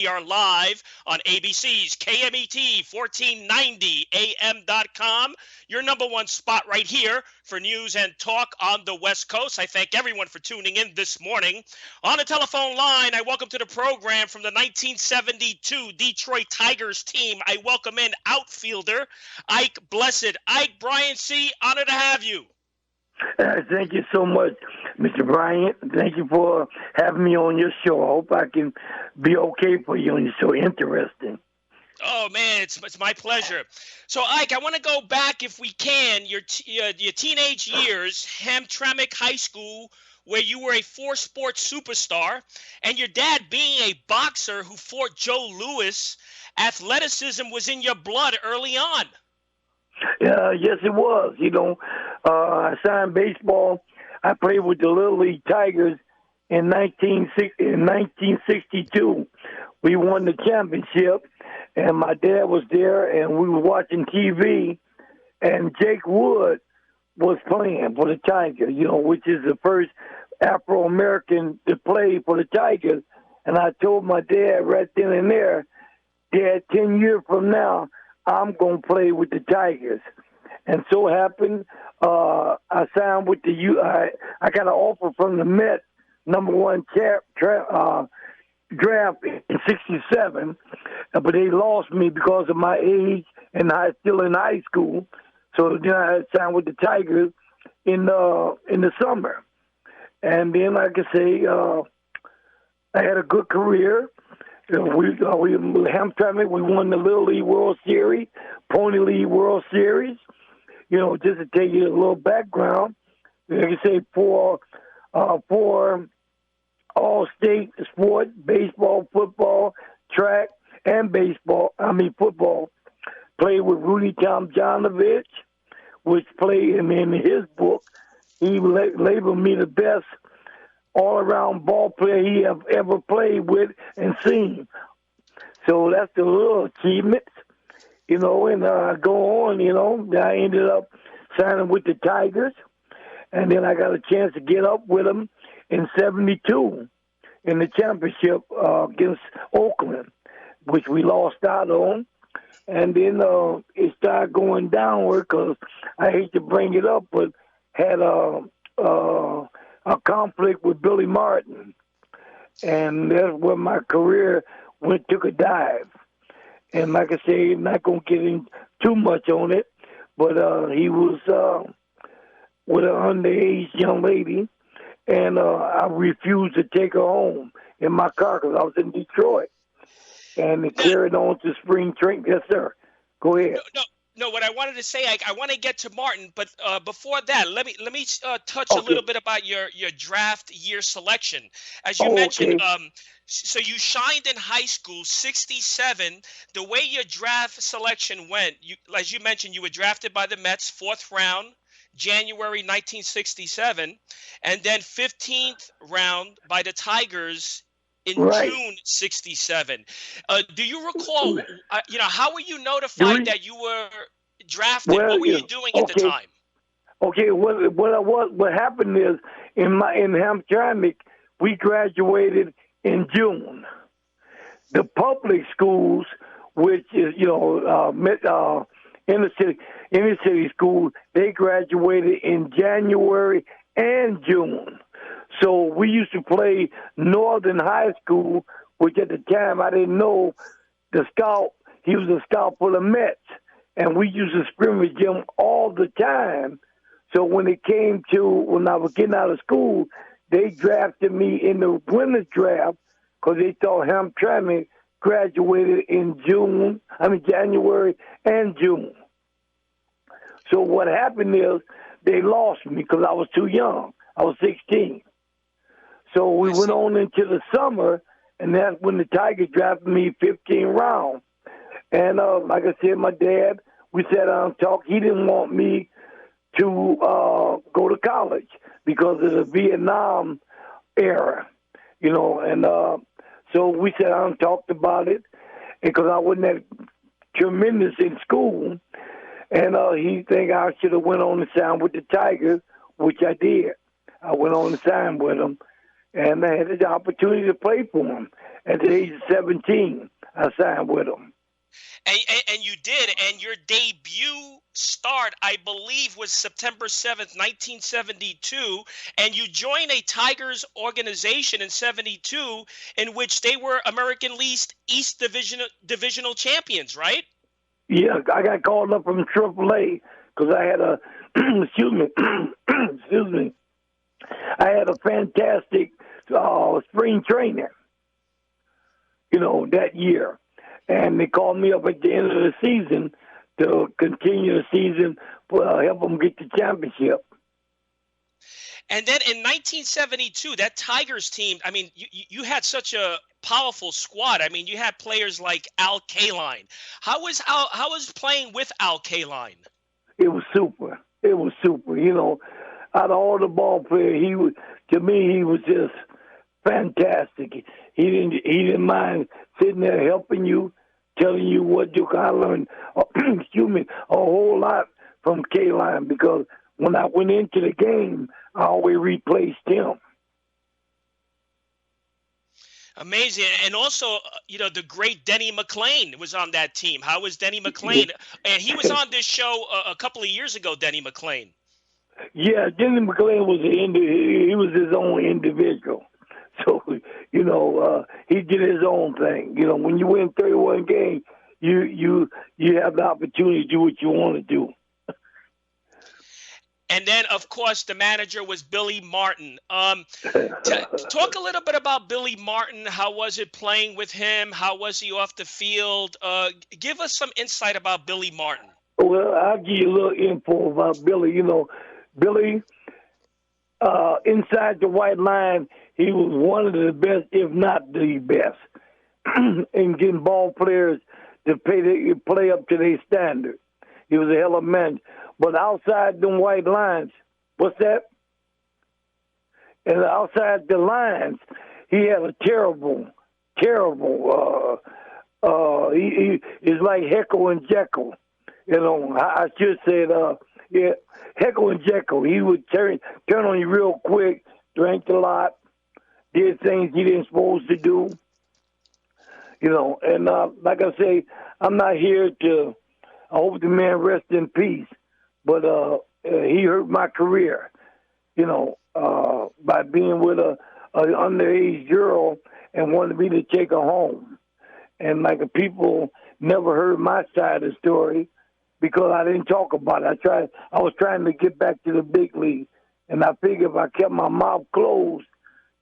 We are live on ABC's KMET 1490 AM.com, your number one spot right here for news and talk on the West Coast. I thank everyone for tuning in this morning. On the telephone line, I welcome to the program from the 1972 Detroit Tigers team. I welcome in outfielder Ike Blessitt. Ike, Brian C., honored to have you. Thank you so much, Mr. Bryant. Thank you for having me on your show. I hope I can be okay for you, and you're so interesting. Oh, man, it's my pleasure. So, Ike, I want to go back, if we can, your teenage years, Hamtramck High School, where you were a four-sport superstar, and your dad being a boxer who fought Joe Louis. Athleticism was in your blood early on. Yes, it was. I signed baseball. I played with the Little League Tigers in 1962. We won the championship, and my dad was there, and we were watching TV, and Jake Wood was playing for the Tigers, which is the first Afro-American to play for the Tigers. And I told my dad right then and there, Dad, 10 years from now, I'm going to play with the Tigers. And so happened, I signed with I got an offer from the Mets, number one draft in 67, but they lost me because of my age and I was still in high school. So then I signed with the Tigers in the summer. And then, like I say, I had a good career. Hamtramck, we won the Little League World Series, Pony League World Series. Just to tell you a little background, like I say, for all-state sport, baseball, football, track, and football. Played with Rudy Tomjanovich, which played in his book. He labeled me the best all-around ball player he have ever played with and seen. So that's the little achievements, and I go on, I ended up signing with the Tigers, and then I got a chance to get up with them in 72 in the championship against Oakland, which we lost out on. And then it started going downward because I hate to bring it up, but had a conflict with Billy Martin. And that's where my career took a dive. And like I say, I'm not going to get in too much on it, but he was with an underage young lady, and I refused to take her home in my car because I was in Detroit. And it carried on to spring training. Yes, sir. Go ahead. No. What I wanted to say, I want to get to Martin, but before that, let me touch a little bit about your draft year selection. As you mentioned, so you shined in high school, 67. The way your draft selection went, as you mentioned, you were drafted by the Mets, 4th round, January 1967, and then 15th round by the Tigers in June 67. Do you recall, how were you notified that you were drafted? What were you doing at the time? Okay, what happened is in Hamtramck, we graduated in June. The public schools, which is inner city schools, they graduated in January and June. So we used to play Northern High School, which at the time I didn't know the scout. He was a scout for the Mets, and we used to scrimmage him all the time. So when it came to when I was getting out of school, they drafted me in the winter's draft because they thought Hamtramck graduated in January and June. So what happened is they lost me because I was too young. I was 16. So we went on into the summer, and that's when the Tigers drafted me 15 rounds. And like I said, my dad, we sat down and talked. He didn't want me to go to college because of the Vietnam era, and so we sat down and talked about it because I wasn't that tremendous in school. And he think I should have went on to sign with the Tigers, which I did. I went on to sign with them. and I had the opportunity to play for him. At the age of 17, I signed with him. And you did, and your debut start, I believe, was September 7th, 1972, and you joined a Tigers organization in 72 in which they were American East Divisional champions, right? Yeah, I got called up from AAA because I had a, excuse me, I had a fantastic spring training, that year. And they called me up at the end of the season to continue the season, help them get the championship. And then in 1972, that Tigers team, I mean, you had such a powerful squad. I mean, you had players like Al Kaline. How was playing with Al Kaline? It was super. It was super. Out of all the ball players, to me, he was just fantastic. He didn't mind sitting there helping you, telling you what you can learn. Excuse me, a whole lot from Kaline, because when I went into the game, I always replaced him. Amazing. And also, the great Denny Mclean was on that team. How was Denny Mclean? And he was on this show a couple of years ago, Denny Mclean. Yeah, Denny Mclean he was his own individual. So, he did his own thing. When you win 31 games, you have the opportunity to do what you want to do. And then, of course, the manager was Billy Martin. Talk a little bit about Billy Martin. How was it playing with him? How was he off the field? Give us some insight about Billy Martin. Well, I'll give you a little info about Billy. Billy, inside the white line, he was one of the best, if not the best, in getting ball players to play up to their standard. He was a hell of a man. But outside them white lines, what's that? And outside the lines, he had a terrible, he is like Heckle and Jekyll. I should say Heckle and Jekyll. He would turn on you real quick, drank a lot, did things he didn't supposed to do. And like I say, I'm not here to, I hope the man rest in peace, but he hurt my career, by being with a underage girl and wanted me to take her home. And people never heard my side of the story because I didn't talk about it. I was trying to get back to the big league, and I figured if I kept my mouth closed,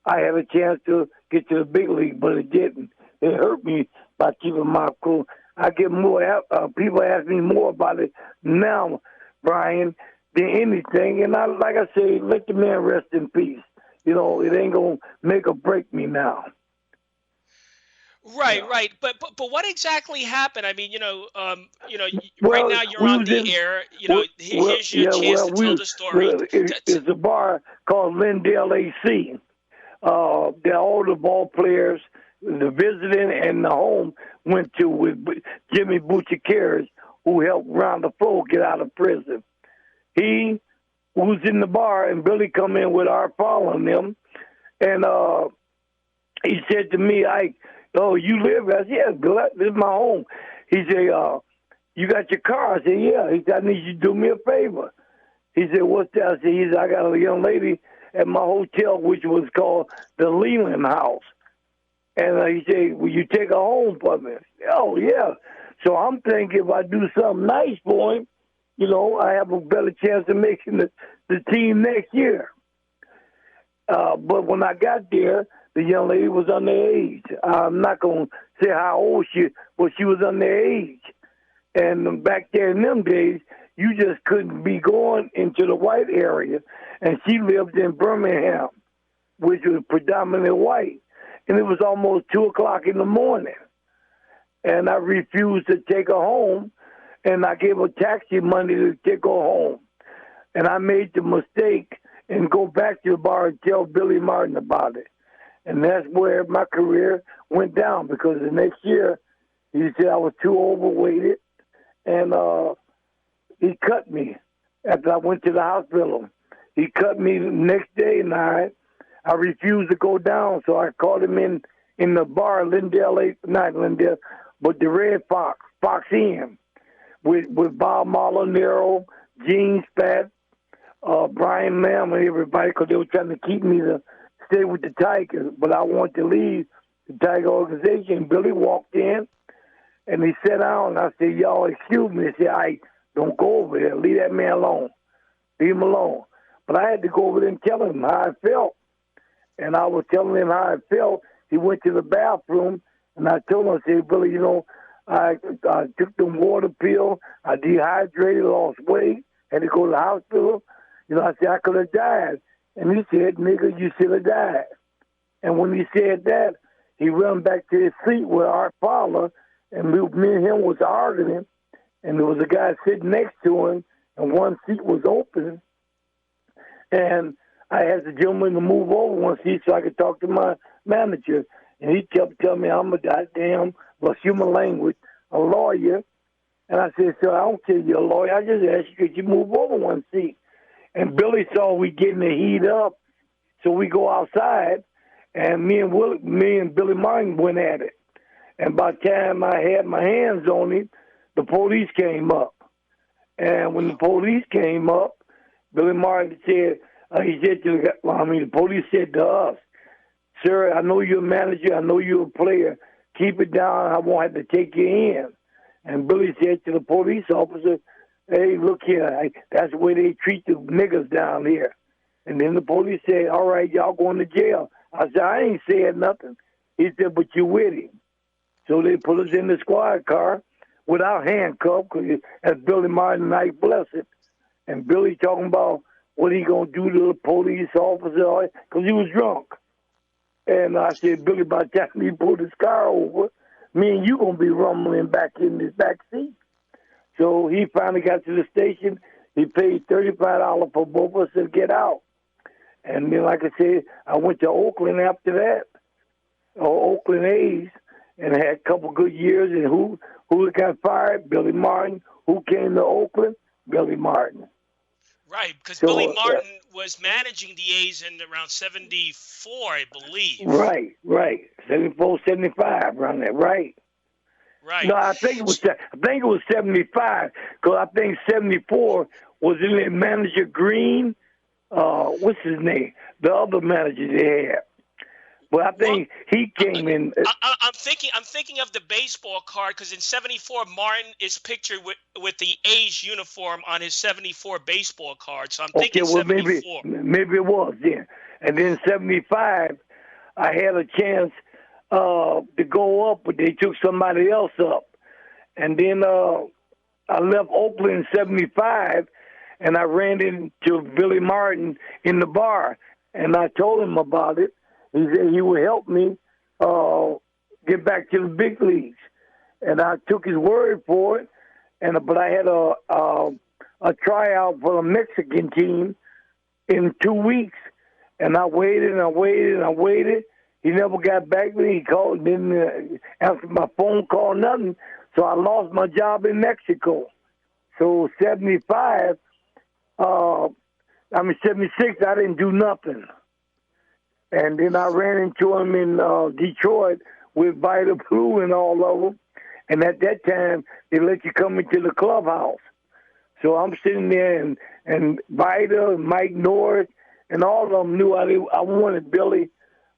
I had a chance to get to the big league, but it didn't. It hurt me by keeping my mouth closed. I get more people ask me more about it now, Brian, than anything. And like I say, let the man rest in peace. It ain't gonna make or break me now. Right. But what exactly happened? I mean, right now you're on the air. Here's your chance to tell the story. It's a bar called Lindale AC. The older ball players, the visiting and the home went to with Jimmy Buccicares, who helped Round the Floor get out of prison. He was in the bar, and Billy come in with our following them, and he said to me, "Oh, you live?" I said, "Yeah, Bill, this is my home." He said, "You got your car?" I said, "Yeah." He said, "I need you to do me a favor." He said, "What's that?" I said, "I got a young lady at my hotel, which was called the Leland House." And he said, "Will you take her home for me?" "Oh, yeah." So I'm thinking if I do something nice for him, I have a better chance of making the team next year. But when I got there, the young lady was underage. I'm not going to say how old she was. She was underage. And back there in them days, you just couldn't be going into the white area. And she lived in Birmingham, which was predominantly white. And it was almost 2 o'clock in the morning. And I refused to take her home, and I gave her taxi money to take her home. And I made the mistake and go back to the bar and tell Billy Martin about it. And that's where my career went down, because the next year he said I was too overweighted, and he cut me after I went to the hospital. He cut me the next day, and I refused to go down, so I called him in the bar, not Lindell, but the Red Fox Inn, with Bob Molinaro, Gene Spat, Brian Lamb, and everybody, because they were trying to keep me to stay with the Tigers, but I wanted to leave the Tiger organization. Billy walked in, and he sat down, and I said, y'all, excuse me. He said, don't go over there. Leave that man alone. Leave him alone. But I had to go over there and tell him how I felt. And I was telling him how I felt. He went to the bathroom, and I told him, I said, Billy, I took the water pill. I dehydrated, lost weight, had to go to the hospital. I said, I could have died. And he said, nigga, you should have died. And when he said that, he ran back to his seat with Art Fowler, and me and him was arguing, and there was a guy sitting next to him, and one seat was open. And I asked the gentleman to move over one seat so I could talk to my manager. And he kept telling me I'm a goddamn, human language, a lawyer. And I said, sir, I don't care you're a lawyer. I just asked you, could you move over one seat? And Billy saw we getting the heat up, so we go outside, and me and Billy Martin went at it. And by the time I had my hands on him, the police came up. And when the police came up, Billy Martin said, the police said to us, sir, I know you're a manager, I know you're a player. Keep it down, I won't have to take you in. And Billy said to the police officer, hey, look here, that's the way they treat the niggas down here. And then the police said, all right, y'all going to jail. I said, I ain't saying nothing. He said, but you with him. So they put us in the squad car without handcuffs, as Billy Martin and Ike Blessitt. And Billy talking about what he going to do to the police officer, because he was drunk. And I said, Billy, by the time he pulled his car over, me and you going to be rumbling back in this back seat. So he finally got to the station. He paid $35 for both of us to get out. And then, like I said, I went to Oakland after that, Oakland A's, and had a couple good years. And who got fired? Billy Martin. Who came to Oakland? Billy Martin. Right, because Billy Martin was managing the A's in around 74, I believe. Right. 74, 75, around that, right. Right. No, I think it was 75, because I think 74 was in there manager Green. What's his name? The other manager they had. But I think he came in. I'm thinking of the baseball card, because in 74 Martin is pictured with the A's uniform on his 74 baseball card. So I'm thinking 74. Maybe it was then. And then 75, I had a chance to go up, but they took somebody else up. And then I left Oakland in 75, and I ran into Billy Martin in the bar, and I told him about it. He said he would help me get back to the big leagues, and I took his word for it. But I had a tryout for the Mexican team in 2 weeks, and I waited and I waited and I waited. He never got back to me. He called, didn't answer my phone call, nothing. So I lost my job in Mexico. So 75, 76, I didn't do nothing. And then I ran into him in Detroit with Vita Blue and all of them. And at that time, they let you come into the clubhouse. So I'm sitting there, and Vita, Mike Norris, and all of them knew I wanted Billy.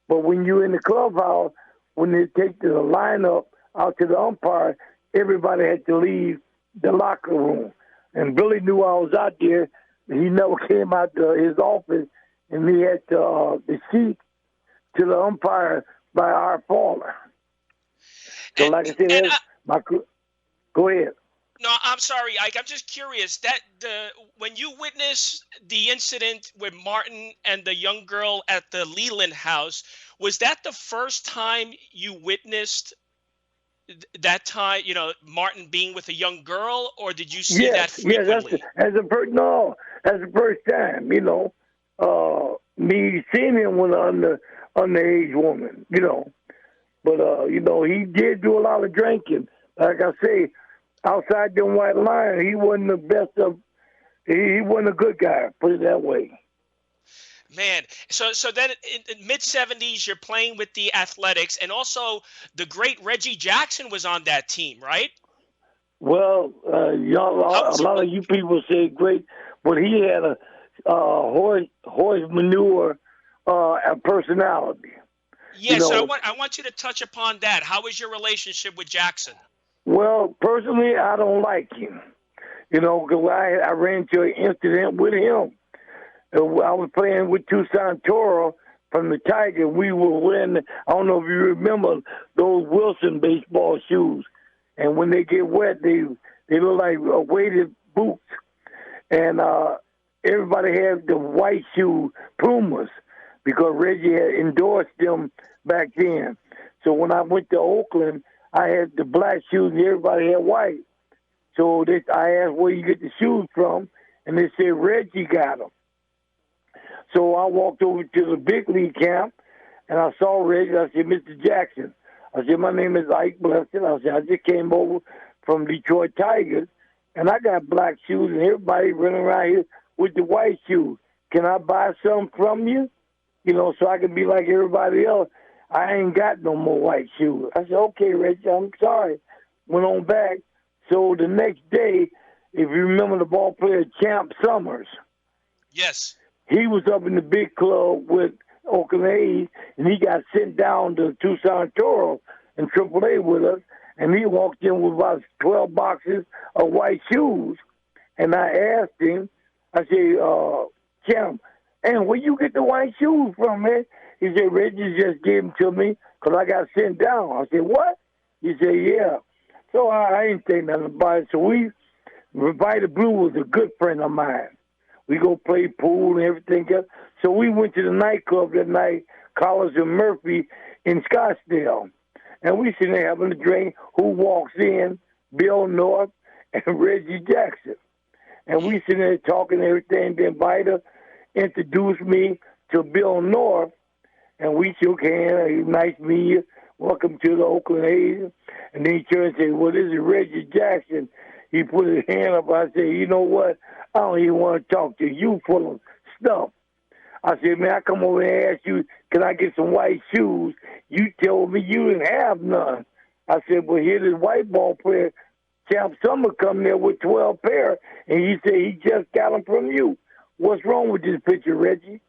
But when you're in the clubhouse, when they take the lineup out to the umpire, everybody had to leave the locker room. And Billy knew I was out there. He never came out to his office, and he had the seat to the umpire by our faller. So, like I said, go ahead. No, I'm sorry, Ike. I'm just curious that when you witnessed the incident with Martin and the young girl at the Leland house, was that the first time you witnessed that time? Martin being with a young girl, or did you see that frequently? That's the first time. Me seeing him with an underage woman. But he did do a lot of drinking. Like I say, outside them white lines, he wasn't the best of. He wasn't a good guy. Put it that way. Man, so then in mid '70s, you're playing with the Athletics, and also the great Reggie Jackson was on that team, right? Well, How y'all, a was it? lot of you people say great, but he had a horse manure personality. You Yeah, so know, I want you to touch upon that. How was your relationship with Jackson? well, personally, I don't like him. You know, 'cause I ran into an incident with him. I was playing with Tucson Toro from the Tiger. We were wearing, I don't know if you remember, those Wilson baseball shoes. And when they get wet, they look like weighted boots. And everybody had the white shoe Pumas because Reggie had endorsed them back then. So when I went to Oakland, I had the black shoes and everybody had white. So I asked where you get the shoes from, and they said Reggie got them. So I walked over to the big league camp, and I saw Reggie. I said, Mr. Jackson. I said, my name is Ike Blessitt. I said, I just came over from Detroit Tigers, and I got black shoes, and everybody running around here with the white shoes. Can I buy some from you? You know, so I can be like everybody else. I ain't got no more white shoes. I said, okay, Reggie, I'm sorry. Went on back. So the next day, if you remember the ball player Champ Summers, Yes. he was up in the big club with Oakland A's, and he got sent down to Tucson Toro in AAA with us, and he walked in with about 12 boxes of white shoes. And I asked him, I said, Champ, and where you get the white shoes from, man? He said, Reggie just gave them to me because I got sent down. I said, what? He said, yeah. So I ain't think nothing about it. So Vita Blue was a good friend of mine. We go play pool and everything else. So we went to the nightclub that night, Collins and Murphy in Scottsdale. And we sitting there having a drink. Who walks in? Bill North and Reggie Jackson. And we sitting there talking and everything. Then Vita introduced me to Bill North, and we shook hands. Hey, nice to meet you. Welcome to the Oakland A's. And then he turned and said, well, this is Reggie Jackson. He put his hand up. I said, you know what? I don't even want to talk to you. You full of stuff. I said, man, I come over and ask you, can I get some white shoes? You told me you didn't have none. I said, well, here's this white ball player, Champ Summer, come there with 12 pair, and he said he just got them from you. What's wrong with this picture, Reggie?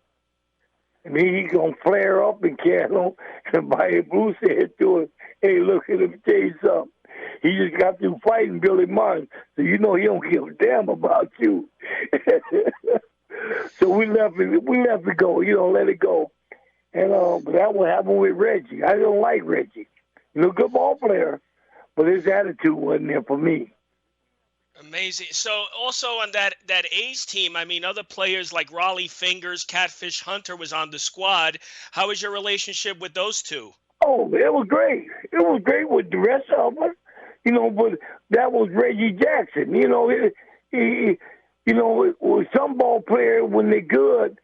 And then he going to flare up and carry on. And Vita Blue said to him, hey, look, let me tell you something. He just got through fighting Billy Martin, so you know he don't give a damn about you. So we left it go, you know, let it go. And but that what happened with Reggie. I don't like Reggie. He's a good ball player, but his attitude wasn't there for me. Amazing. So also on that A's team, I mean, other players like Raleigh Fingers, Catfish Hunter was on the squad. How was your relationship with those two? Oh, it was great. It was great with the rest of us, you know. But that was Reggie Jackson. You know, you know, with some ball players when they're good,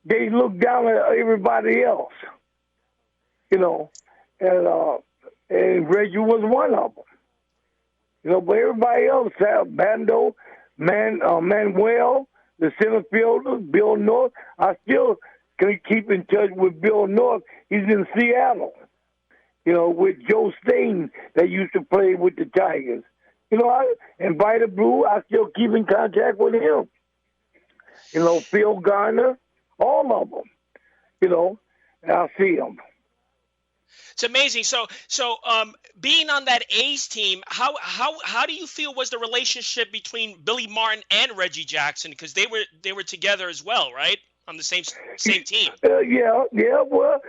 they look down at everybody else. You know, and Reggie was one of them. You know, but everybody else, Bando, Manuel, the center fielder, Bill North. I still can keep in touch with Bill North. He's in Seattle. You know, with Joe Stain that used to play with the Tigers. You know, and Vita Blue, I still keep in contact with him. You know, Phil Garner, all of them. You know, and I see them. It's amazing. So being on that A's team, how do you feel was the relationship between Billy Martin and Reggie Jackson? Because they were together as well, right? On the same team. Yeah. Well,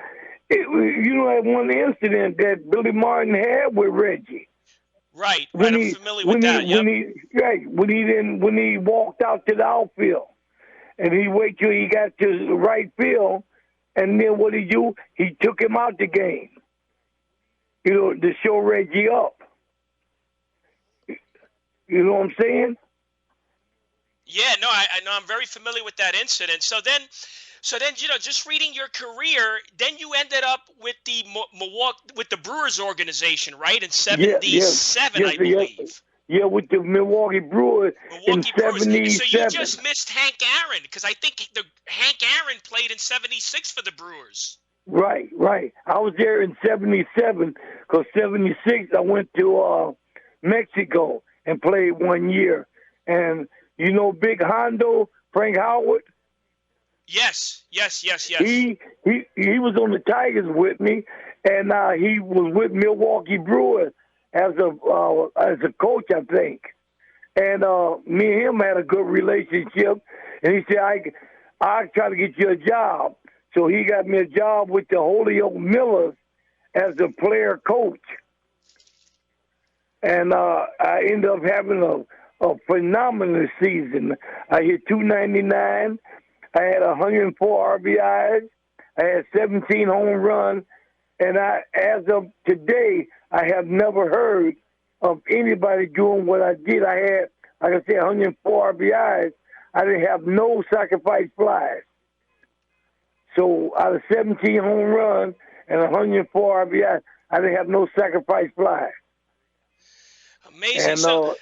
you know, that one incident that Billy Martin had with Reggie. Right. I'm familiar with that. When he walked out to the outfield, and he waited till he got to the right field, and then what he do? He took him out the game. You know, to show Reggie up. You know what I'm saying? Yeah, no, I know. I'm very familiar with that incident. So then, you know, just reading your career, then you ended up with the Milwaukee, with the Brewers organization, right? In '77, I believe. Yeah, with the Milwaukee Brewers in Milwaukee Brewers. So you '77. just missed Hank Aaron, because I think Hank Aaron played in '76 for the Brewers. Right, right. I was there in '77 because '76 I went to Mexico and played 1 year. And you know, Big Hondo, Frank Howard. Yes. He was on the Tigers with me, and he was with Milwaukee Brewers as a coach, I think. And me and him had a good relationship. And he said, I try to get you a job. So he got me a job with the Holyoke Millers as a player coach. And I ended up having a phenomenal season. I hit .299. I had 104 RBIs. I had 17 home runs. And as of today, I have never heard of anybody doing what I did. I had, like I said, 104 RBIs. I didn't have no sacrifice flies. So out of 17 home runs and 104 RBIs, I didn't have no sacrifice flies. Amazing. And, So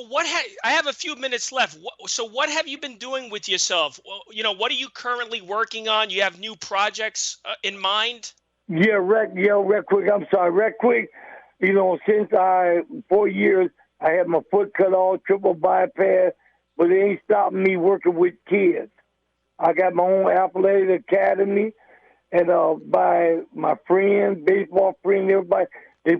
what? I have a few minutes left. So what have you been doing with yourself? Well, you know, what are you currently working on? You have new projects in mind? Yeah, real quick. I'm sorry, real quick. You know, since 4 years, I had my foot cut off, triple bypass, but it ain't stopping me working with kids. I got my own athletic academy, and by my friends, baseball friends, everybody, they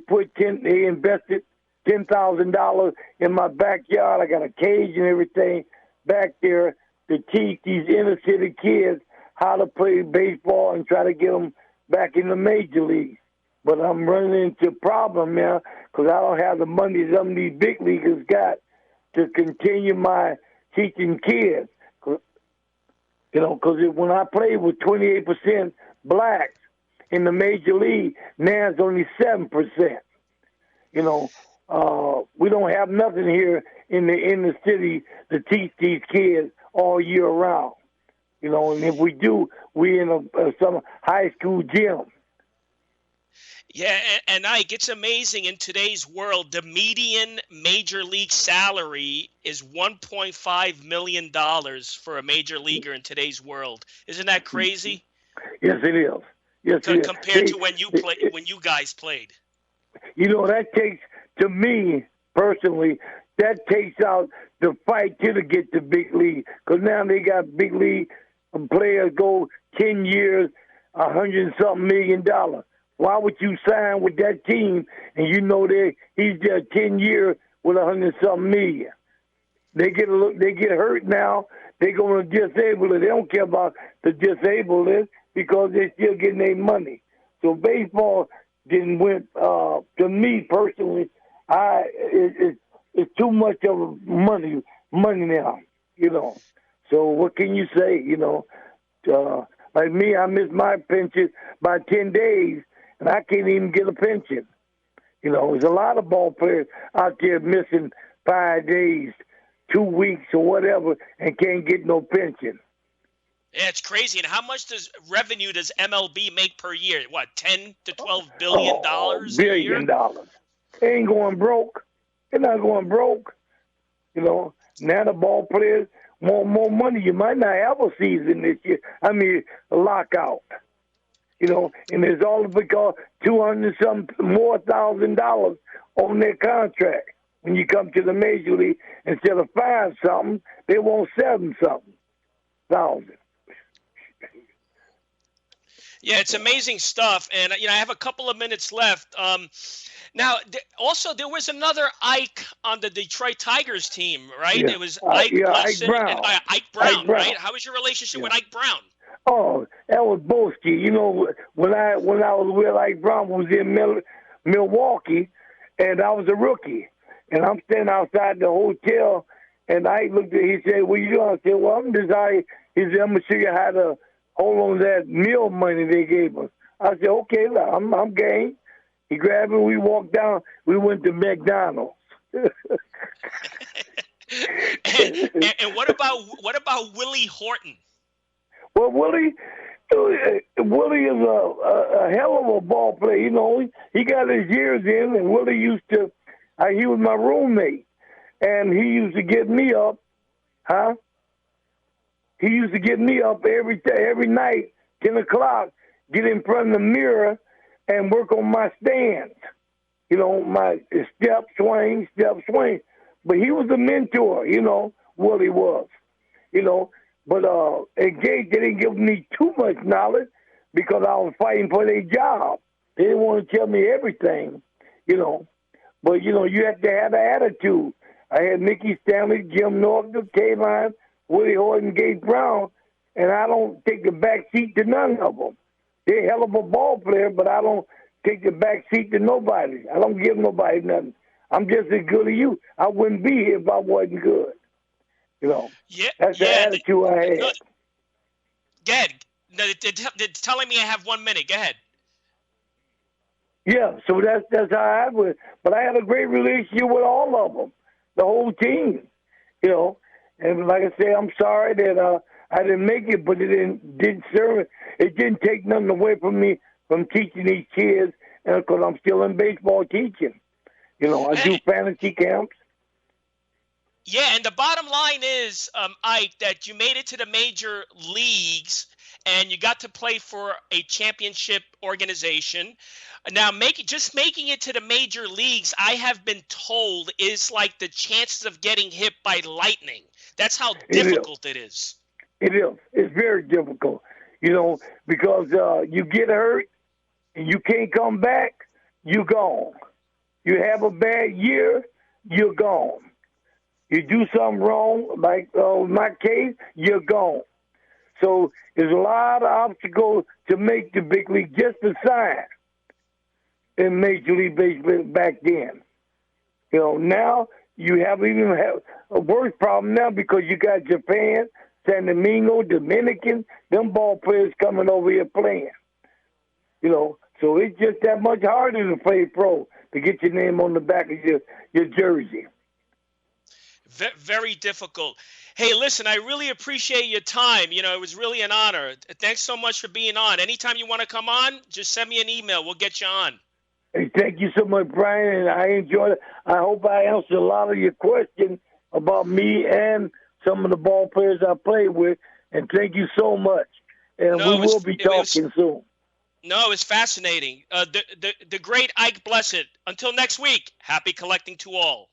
invested $10,000 in my backyard. I got a cage and everything back there to teach these inner city kids how to play baseball and try to get them back in the major league. But I'm running into a problem now because I don't have the money some of these big leaguers got to continue my teaching kids. You know, because when I played with 28% blacks in the major league, now it's only 7%. You know, we don't have nothing here in the city to teach these kids all year round. You know, and if we do, we in some high school gym. Yeah, and Ike, it's amazing in today's world. The median major league salary is $1.5 million for a major leaguer in today's world. Isn't that crazy? Yes, it is. Yes, it is. Compared to when you guys played. You know, that takes, to me personally, that takes out the fight to get to big league. Because now they got big league players go 10 years, $100-something million. Why would you sign with that team and you know he's there 10 years with $100-something million? They get hurt now. They're going to disable it. They don't care about the disabled list because they're still getting their money. So baseball didn't win. To me personally, it's too much of money now. You know. So what can you say? You know, like me, I missed my pension by 10 days. And I can't even get a pension. You know, there's a lot of ball players out there missing 5 days, 2 weeks, or whatever, and can't get no pension. Yeah, it's crazy. And how much revenue does MLB make per year? What, $10 to $12 billion a year? $billion. They ain't going broke. They're not going broke. You know, now the ball players want more money. You might not have a season this year. I mean, a lockout. You know, and it's all because $200-something more thousand on their contract. When you come to the major league, instead of 5-something, they want 7-something thousand. Yeah, it's amazing stuff. And, you know, I have a couple of minutes left. Now, also, there was another Ike on the Detroit Tigers team, right? Yeah. It was Ike Blessitt and Ike Brown, right? How was your relationship with Ike Brown? Oh, that was Boski. You know, when I was with Ike Brown, was in Milwaukee, and I was a rookie. And I'm standing outside the hotel, and Ike looked at me, he said, what you doing? I said, well, I'm just out. He said, I'm going to show you how to hold on to that meal money they gave us. I said, okay, I'm game. He grabbed me, we walked down, we went to McDonald's. and what about Willie Horton? Well, Willie is a hell of a ball player. You know, he got his years in, and Willie used to He was my roommate, and he used to get me up, huh? He used to get me up every night, 10 o'clock, get in front of the mirror and work on my stance. You know, my step, swing, step, swing. But he was a mentor, you know, Willie was, you know. But at Gate, they didn't give me too much knowledge because I was fighting for their job. They didn't want to tell me everything, you know. But, you know, you have to have an attitude. I had Mickey Stanley, Jim Norton, K-Line, Willie Horton, Gates Brown, and I don't take the back seat to none of them. They're a hell of a ball player, but I don't take the back seat to nobody. I don't give nobody nothing. I'm just as good as you. I wouldn't be here if I wasn't good. You know, that's the attitude I had. Go ahead. No, they're telling me I have 1 minute. Go ahead. Yeah, so that's how I was. But I had a great relationship with all of them, the whole team. You know, and like I say, I'm sorry that I didn't make it, but it didn't serve. It didn't take nothing away from me from teaching these kids, because I'm still in baseball teaching. You know, I do fantasy camps. Yeah, and the bottom line is, Ike, that you made it to the major leagues and you got to play for a championship organization. Now, just making it to the major leagues, I have been told, is like the chances of getting hit by lightning. That's how difficult it is. It is. It's very difficult, you know, because you get hurt and you can't come back, you're gone. You have a bad year, you're gone. You do something wrong, like in my case, you're gone. So there's a lot of obstacles to make the big league just to sign in Major League Baseball back then. You know, now you even have a worse problem now because you got Japan, San Domingo, Dominican, them ball players coming over here playing. You know, so it's just that much harder to play pro to get your name on the back of your jersey. Very difficult. Hey, listen, I really appreciate your time. You know, it was really an honor. Thanks so much for being on. Anytime you want to come on, just send me an email. We'll get you on. Hey, thank you so much, Brian, and I enjoyed it. I hope I answered a lot of your questions about me and some of the ball players I played with, and thank you so much. And we will be talking soon. No, it's fascinating. The great Ike Blessitt. Until next week, happy collecting to all.